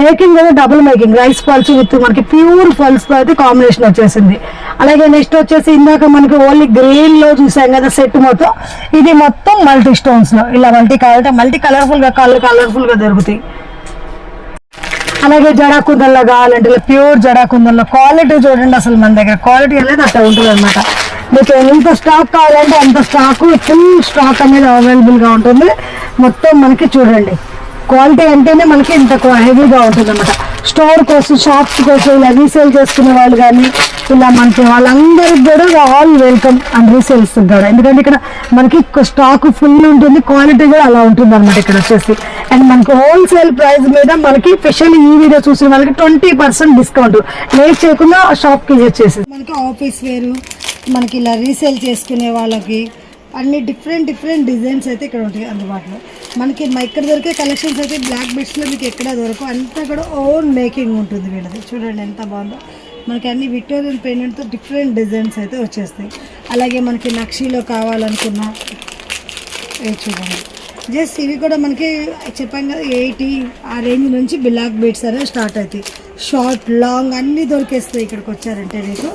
మేకింగ్ అయితే double making rice pearls with మనకి ప్యూర్ పల్స్ తో అయితే కాంబినేషన్ వచ్చేసింది. అలాగే నెక్స్ట్ వచ్చేసి ఇందాక మనకి ఓన్లీ గ్రీన్ లో చూసాం కదా సెట్ మొత్తం. ఇది మొత్తం మల్టీ స్టోన్స్ లో ఇలా మల్టీ కావాలంటే మల్టీ కలర్ఫుల్ గా కలర్ఫుల్ గా దొరుకుతాయి. అలాగే జడాకుందల్లో కావాలంటే ఇలా ప్యూర్ జడాకుందల్లో క్వాలిటీ చూడండి. అసలు మన దగ్గర క్వాలిటీ అనేది అట్లా ఉంటుంది అనమాట. మీకు ఎంత స్టాక్ కావాలంటే అంత స్టాక్ ఫుల్ స్టాక్ అనేది అవైలబుల్ గా ఉంటుంది. మొత్తం మనకి చూడండి క్వాలిటీ అంటేనే మనకి ఇంత హెవీగా ఉంటుంది అనమాట. స్టోర్ కోసం షాప్స్ కోసం ఇలా రీసేల్ చేసుకునే వాళ్ళు కానీ ఇలా మనకి వాళ్ళందరికి కూడా ఆల్ వెల్కమ్ అండ్ రీసేల్స్ కూడా. ఎందుకంటే ఇక్కడ మనకి స్టాక్ ఫుల్ ఉంటుంది, క్వాలిటీ కూడా అలా ఉంటుంది అనమాట. ఇక్కడ వచ్చేసి అండ్ మనకి హోల్సేల్ ప్రైస్ మీద మనకి స్పెషల్ ఈ వీడియో చూసిన వాళ్ళకి 20% డిస్కౌంట్ లేట్ చేయకుండా షాప్కి వచ్చేసి మనకి ఆఫీస్ వేరు మనకి ఇలా రీసేల్ చేసుకునే వాళ్ళకి అన్ని డిఫరెంట్ డిజైన్స్ అయితే ఇక్కడ ఉంటాయి అందుబాటులో. మనకి ఇక్కడ దొరికే కలెక్షన్స్ అయితే బ్లాక్ బెడ్స్లో మీకు ఎక్కడ దొరకవు. అంతా కూడా ఓన్ మేకింగ్ ఉంటుంది వీళ్ళది. చూడండి ఎంత బాగుందో. మనకి అన్ని విక్టోరియన్ పెండెంట్తో డిఫరెంట్ డిజైన్స్ అయితే వచ్చేస్తాయి. అలాగే మనకి నక్షీలో కావాలనుకున్నా చూడండి. జస్ట్ ఇవి కూడా మనకి చెప్పాం కదా 80 ఆ రేంజ్ నుంచి బ్లాక్ బెడ్స్ అనేవి స్టార్ట్ అవుతాయి. షార్ట్ లాంగ్ అన్నీ దొరికేస్తాయి. ఇక్కడికి వచ్చారంటే మీకు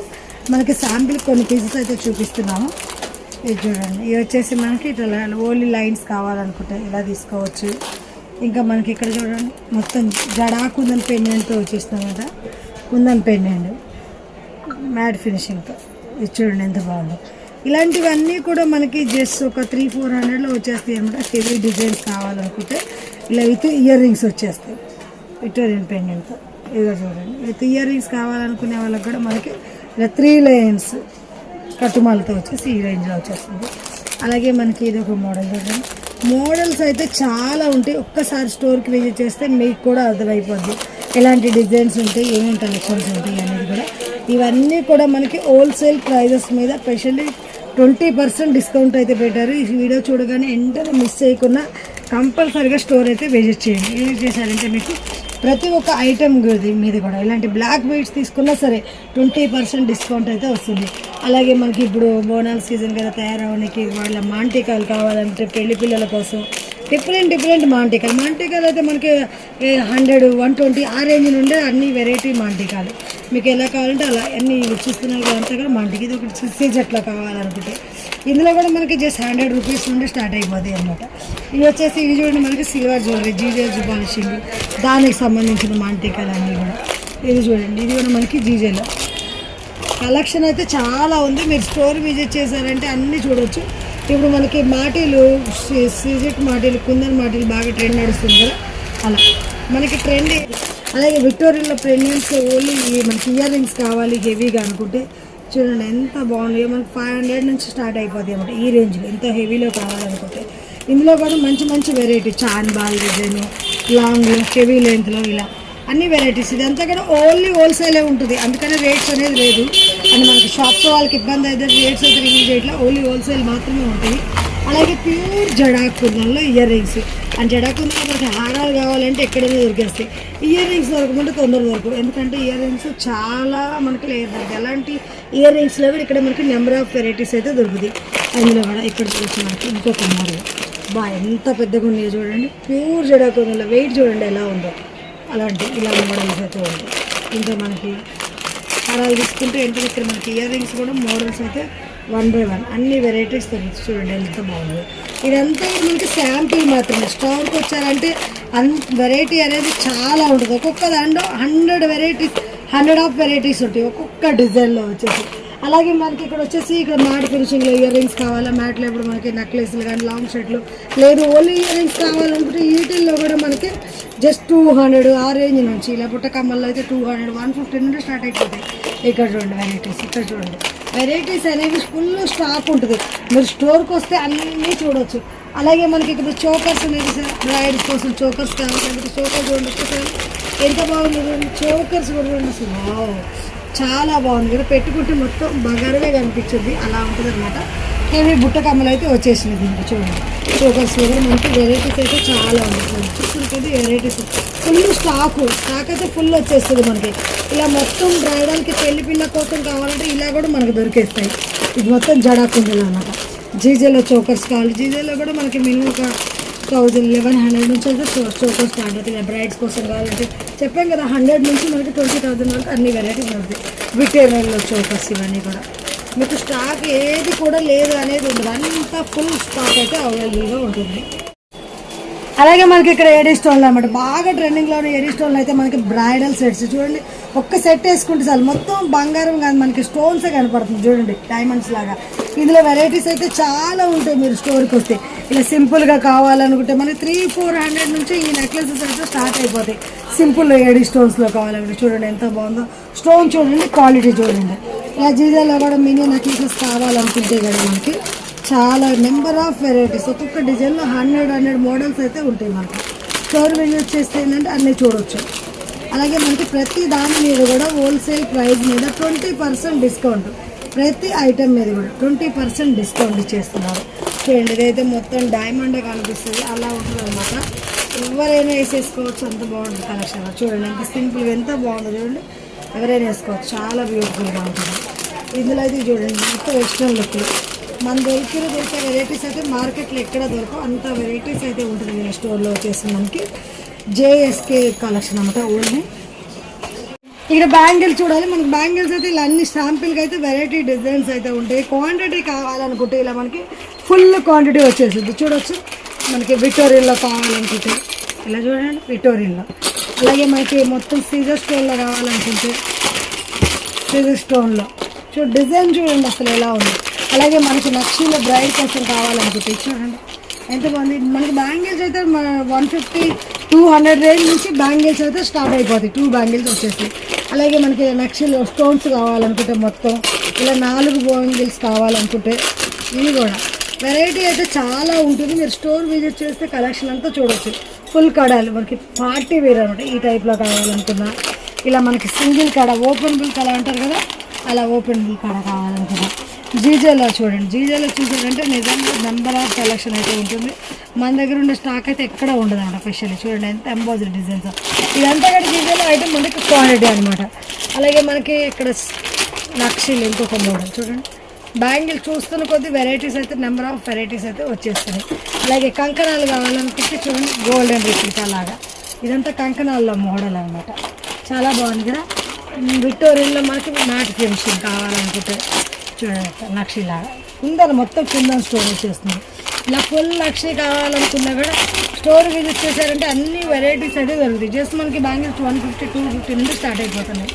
మనకి శాంపిల్ కొన్ని పీసెస్ అయితే చూపిస్తున్నాము. ఇది చూడండి. ఇవి వచ్చేసి మనకి ఇట్లా ఓన్లీ లైన్స్ కావాలనుకుంటే ఇలా తీసుకోవచ్చు. ఇంకా మనకి ఇక్కడ చూడండి మొత్తం జడా కుందన్ పెండెంట్తో వచ్చేస్తాం కదా. కుందన్ పెండెంట్ మ్యాట్ ఫినిషింగ్తో ఇది చూడండి ఎంత బాగుందో. ఇలాంటివన్నీ కూడా మనకి జస్ట్ ఒక 300-400లో వచ్చేస్తాయి అనమాట. హెవీ డిజైన్స్ కావాలనుకుంటే ఇలా విత్ ఇయర్ రింగ్స్ వచ్చేస్తాయి విక్టోరియన్ పెండెంట్తో. ఇదిగో చూడండి విత్ ఇయర్ రింగ్స్ కావాలనుకునే వాళ్ళకి కూడా మనకి ఇలా 3 లైన్స్ కట్టుమాలతో వచ్చేసి ఈ రేంజ్లో వచ్చేస్తుంది. అలాగే మనకి ఇది ఒక మోడల్ చూడండి. మోడల్స్ అయితే చాలా ఉంటాయి. ఒక్కసారి స్టోర్కి విజిట్ చేస్తే మీకు కూడా అర్థమైపోద్ది ఎలాంటి డిజైన్స్ ఉంటాయి, ఏమేమి కలెక్షన్స్ ఉంటాయి అనేది కూడా. ఇవన్నీ కూడా మనకి హోల్సేల్ ప్రైజెస్ మీద స్పెషల్లీ 20% డిస్కౌంట్ అయితే పెట్టారు. ఈ వీడియో చూడగానే వెంటనే మిస్ చేయకుండా కంపల్సరీగా స్టోర్ అయితే విజిట్ చేయండి. విజిట్ చేశారంటే మీకు ప్రతి ఒక్క ఐటెం మీద కూడా ఇలాంటి బ్లాక్ బీడ్స్ తీసుకున్నా సరే 20% డిస్కౌంట్ అయితే వస్తుంది. అలాగే మనకి ఇప్పుడు బోనాల్ సీజన్ కదా తయారవడానికి వాళ్ళ మాంటికాలు కావాలంటే పెళ్లి పిల్లల కోసం డిఫరెంట్ మాంటికాలు అయితే మనకి 100-120 ఆ రేంజ్ నుండి అన్ని వెరైటీ మాంటికాలు మీకు ఎలా కావాలంటే అలా అన్ని చూస్తున్నారు కదా. అంతా కూడా మాంటికి ఇది ఒకటి సిక్స్ అట్లా కావాలనుకుంటే ఇందులో కూడా మనకి జస్ట్ 100 రూపీస్ నుండి స్టార్ట్ అయిపోతాయి అనమాట. ఇవి వచ్చేసి ఇవి చూడండి మనకి సిల్వర్ జ్యువెలరీ జీజేజ్ పాలిషింగ్ దానికి సంబంధించిన మాంటికాలు అన్నీ కూడా. ఇది చూడండి ఇది కూడా మనకి జీజేలో కలెక్షన్ అయితే చాలా ఉంది. మీరు స్టోర్ విజిట్ చేశారంటే అన్నీ చూడవచ్చు. ఇప్పుడు మనకి మాటీలు సీజెట్ మాటీలు కుందన్ మాటీలు బాగా ట్రెండ్ నడుస్తుంది కదా అలా మనకి ట్రెండ్. అలాగే విక్టోరియాలో ప్రెగ్నెంట్స్ ఓన్లీ మనకి ఇయర్ రింగ్స్ కావాలి హెవీగా అనుకుంటే చూడండి ఎంత బాగుంది. మనకి 500 నుంచి స్టార్ట్ అయిపోద్ది అనమాట ఈ రేంజ్లో ఎంత హెవీలో కావాలనుకుంటే. ఇందులో కూడా మంచి వెరైటీ చాన్ బాల్ డిజైన్ లాంగ్లో హెవీ లెంత్లో ఇలా అన్ని వెరైటీస్. ఇదంతా కూడా ఓన్లీ హోల్సేలే ఉంటుంది, అందుకనే రేట్స్ అనేది లేదు. అండ్ మనకి షాప్స్ వాళ్ళకి ఇబ్బంది అయితే రేట్స్ అయితే రివ్యూ చేయట్లా, ఓన్లీ హోల్సేల్ మాత్రమే ఉంటుంది. అలాగే ప్యూర్ జడాకుందంలో ఇయర్ రింగ్స్ అండ్ జడాకుందంలో మనకి హారాలు కావాలంటే ఎక్కడైనా దొరికేస్తాయి. ఇయర్ రింగ్స్ దొరకమంటే తొందర దొరకవు, ఎందుకంటే ఇయర్ రింగ్స్ చాలా మనకి లేదు దొరుకుతాయి. అలాంటి ఇయర్ రింగ్స్లో కూడా ఇక్కడ మనకి నెంబర్ ఆఫ్ వెరైటీస్ అయితే దొరుకుతాయి. అందులో కూడా ఇక్కడ చూసి మనకి ఇంకొక మోడల్ ఎంత పెద్దగా ఉన్నాయో చూడండి. ప్యూర్ జడాకుందంలో వెయిట్ చూడండి ఎలా ఉందో. అలాంటి ఇలా మోడల్స్ అయితే ఉంటాయి. ఇంకా మనకి హారాలు తీసుకుంటే ఏంటంటే ఇక్కడ మనకి ఇయర్ రింగ్స్ కూడా మోడల్స్ అయితే 1 by 1 అన్ని వెరైటీస్ దొరుకుతాయి. చూడండి ఎంత బాగుంది. ఇదంతా మనకి శాంపిల్ మాత్రమే. స్టోర్కి వచ్చారంటే వెరైటీ అనేది చాలా ఉంటుంది. ఒక్కొక్క దాంట్లో 100 ఆఫ్ వెరైటీస్ ఉంటాయి ఒక్కొక్క డిజైన్లో వచ్చేసి. అలాగే మనకి ఇక్కడ వచ్చేసి ఇక్కడ మ్యాట్ ఫినిషింగ్లో ఇయర్ రింగ్స్ కావాలా, మ్యాట్లో ఇప్పుడు మనకి నెక్లెస్లు కానీ లాంగ్ షర్ట్లు లేదు ఓన్లీ ఇయర్ రింగ్స్ కావాలనుకుంటే వీటిల్లో కూడా మనకి జస్ట్ 200 ఆ రేంజ్ నుంచి ఇలా పుట్ట కమ్మల్లో అయితే 200-150 నుండి స్టార్ట్ అయిపోతాయి. ఇక్కడ చూడండి వెరైటీస్, ఇక్కడ చూడండి వెరైటీస్ అనేవి ఫుల్ స్టాక్ ఉంటుంది. మీరు స్టోర్కి వస్తే అన్నీ చూడవచ్చు. అలాగే మనకి ఇక్కడ చోకర్స్ అనేది సార్ బ్రైడ్స్ కోసం చోకర్స్ కావాలంటే చోకర్ చూడండి ఒకసారి ఎంత బాగుంది చూడండి. చోకర్స్ కూడా చూడండి అసలు వావ్ చాలా బాగుంది కదా, పెట్టుకుంటే మొత్తం బంగారమే కనిపించింది అలా ఉంటుంది అనమాట. హెవీ బుట్ట కమ్మలు అయితే వచ్చేసింది దీనికి చూడండి. చోకర్స్ కూడా మనకి వెరైటీస్ అయితే చాలా ఉంటుంది, చూసుకుంటుంది వెరైటీస్ ఫుల్ స్టాక్ అయితే ఫుల్ వచ్చేస్తుంది మనకి. ఇలా మొత్తం బ్రైడల్కి పెళ్లి పిల్ల కోసం కావాలంటే ఇలా కూడా మనకు దొరికేస్తాయి. ఇది మొత్తం జడాకుండలు అనమాట. జీజేలో చోకర్స్ కావాలి, జీజేలో కూడా మనకి మినిమం ఒక 1100 నుంచి అయితే చోకర్స్ స్టార్ట్ అవుతాయి. ఇలా బ్రైడ్స్ కోసం కావాలంటే చెప్పాం కదా 100 నుంచి మనకి 20,000 వరకు అన్ని వెరైటీస్ ఉంటాయి. విటేరియల్లో చోకర్స్ ఇవన్నీ కూడా మీకు స్టాక్ ఏది కూడా లేదు అనేది ఉండదు, అంతా ఫుల్ స్టాక్ అయితే అవైలబుల్గా ఉంటుంది. అలాగే మనకి ఇక్కడ ఏడీ స్టోన్లు అనమాట, బాగా ట్రెండింగ్లో ఉన్న ఏడీ స్టోన్లు అయితే మనకి బ్రైడల్ సెట్స్ చూడండి. ఒక్క సెట్ వేసుకుంటే చాలు మొత్తం బంగారం కాదు మనకి స్టోన్సే కనపడుతుంది చూడండి, డైమండ్స్ లాగా. ఇందులో వెరైటీస్ అయితే చాలా ఉంటాయి. మీరు స్టోర్కి వస్తే ఇలా సింపుల్గా కావాలనుకుంటే మనకి 300-400 నుంచి ఈ నెక్లెసెస్ అయితే స్టార్ట్ అయిపోతాయి. సింపుల్ ఏడీ స్టోన్స్లో కావాలంటే చూడండి ఎంత బాగుందో, స్టోన్ చూడండి, క్వాలిటీ చూడండి. ఇలా జీజాలో కూడా మినీ నెక్లెసెస్ కావాలనుకుంటే కదా మనకి చాలా నెంబర్ ఆఫ్ వెరైటీస్, ఒక్కొక్క డిజైన్లో 100 మోడల్స్ అయితే ఉంటాయి మనకి. స్టోర్ విజిట్ చేస్తే ఏంటంటే అన్నీ చూడవచ్చు. అలాగే మనకి ప్రతి దాని మీద కూడా హోల్సేల్ ప్రైస్ మీద 20% డిస్కౌంట్, ప్రతి ఐటెం మీద కూడా 20% డిస్కౌంట్ ఇచ్చేస్తున్నారు చూడండి. ఇదైతే మొత్తం డైమండే కనిపిస్తుంది అలా ఉంటుంది అనమాట. ఎవరైనా వేసేసుకోవచ్చు, అంత బాగుంటుంది కలెక్షన్ చూడండి. ఎంత సింపుల్గా ఎంత బాగుందో చూడండి, ఎవరైనా వేసుకోవచ్చు, చాలా బ్యూటిఫుల్గా ఉంటుంది. ఇందులో అయితే చూడండి మొత్తం వెస్ట్రన్ లుక్లు మన దొరికే వెరైటీస్ అయితే మార్కెట్లో ఎక్కడ దొరకవు అంత వెరైటీస్ అయితే ఉంటుంది వీళ్ళ స్టోర్లో వచ్చేసి మనకి. జేఎస్కే కలెక్షన్ అనమాట ఓన్లీ. ఇక్కడ బ్యాంగిల్స్ చూడాలి, మనకి బ్యాంగిల్స్ అయితే ఇలా అన్ని శాంపిల్గా అయితే వెరైటీ డిజైన్స్ అయితే ఉంటాయి. క్వాంటిటీ కావాలనుకుంటే ఇలా మనకి ఫుల్ క్వాంటిటీ వచ్చేసింది చూడవచ్చు. మనకి విక్టోరియల్లో కావాలనుకుంటే ఇలా చూడండి విక్టోరియల్లో. అలాగే మనకి మొత్తం సీజర్ స్టోన్లో కావాలనుకుంటే సీజర్ స్టోన్లో డిజైన్ చూడండి అసలు ఎలా ఉంది. అలాగే మనకి నక్షీలో బ్రైడ్ కోసం కావాలనుకుంటే చూడండి ఎంత బాగుంది. మనకి బ్యాంగిల్స్ అయితే 150-200 రేంజ్ నుంచి బ్యాంగిల్స్ అయితే స్టార్ట్ అయిపోతాయి. 2 బ్యాంగిల్స్ వచ్చేస్తాయి. అలాగే మనకి నక్షీలో స్టోన్స్ కావాలనుకుంటే మొత్తం ఇలా 4 బ్యాంగిల్స్ కావాలనుకుంటే ఇవి కూడా వెరైటీ అయితే చాలా ఉంటుంది. మీరు స్టోర్ విజిట్ చేస్తే కలెక్షన్ అంతా చూడవచ్చు. ఫుల్ కడాలు మనకి పార్టీ వేర్ అనమాట. ఈ టైప్లో కావాలనుకున్నా ఇలా మనకి సింగిల్ కడ ఓపెన్ బిల్ కడ అంటారు కదా, అలా ఓపెన్ బిల్ కడ కావాలనుకున్నా. జీజేలో చూడండి, జీజేలో చూసారంటే నిజంగా నెంబర్ ఆఫ్ కలెక్షన్ అయితే ఉంటుంది. మన దగ్గర ఉండే స్టాక్ అయితే ఎక్కడ ఉండదు అనమాట. స్పెషల్లీ చూడండి ఎంత ఎంబోజ్డ్ డిజైన్స్, ఇదంతా కూడా జీజేలో ఐటమ్ మనకి క్వాలిటీ అనమాట. అలాగే మనకి ఇక్కడ నక్షీలు ఇంకొక మోడల్ చూడండి. బ్యాంగిల్ చూస్తున్న కొద్ది వెరైటీస్ అయితే నెంబర్ ఆఫ్ వెరైటీస్ అయితే వచ్చేస్తున్నాయి. అలాగే కంకణాలు కావాలనుకుంటే చూడండి గోల్డెన్ రిప్లికా లాగా, ఇదంతా కంకణాల్లో మోడల్ అనమాట. చాలా బాగుంది కదా. విక్టోరియల్లో మనకి మ్యాట్ ఫినిషింగ్ కావాలనుకుంటే చూడండి నక్షిలాగా కుందన్ మొత్తం కుందన్ స్టోర్ వచ్చేస్తుంది. ఇలా ఫుల్ నక్షి కావాలనుకున్నా కూడా స్టోర్ విజిట్ చేశారంటే అన్ని వెరైటీస్ అయితే దొరుకుతాయి. జస్ట్ మనకి బ్యాంగిల్స్ 150-250 నుండి స్టార్ట్ అయిపోతున్నాయి.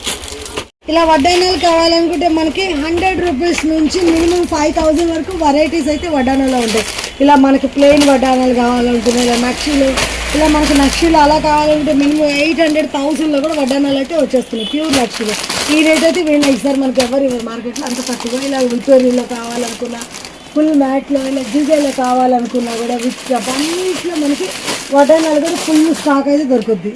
ఇలా వడ్డానాలు కావాలనుకుంటే మనకి 100 రూపీస్ నుంచి మినిమం 5,000 వరకు వెరైటీస్ అయితే వడ్డానాలో ఉంటాయి. ఇలా మనకి ప్లెయిన్ వడ్డానాలు కావాలనుకున్నా ఇలా నక్షీలు, ఇలా మనకి నక్షీలు అలా కావాలంటే మినిమం 800-1000లో కూడా వడ్డానాలు అయితే వచ్చేస్తున్నాయి ప్యూర్ నక్షీలు. ఈ రేట్ అయితే వీళ్ళు ఇస్తారు మనకి ఎవరు ఇవ్వరు మార్కెట్లో అంత తక్కువ. ఇలా విక్టోరియల్లో కావాలనుకున్నా ఫుల్ మ్యాట్లో ఇలా జీజేలో కావాలనుకున్నా కూడా విత్ అన్నిట్లో మనకి వడ్డానాలు కూడా ఫుల్ స్టాక్ అయితే దొరుకుద్ది.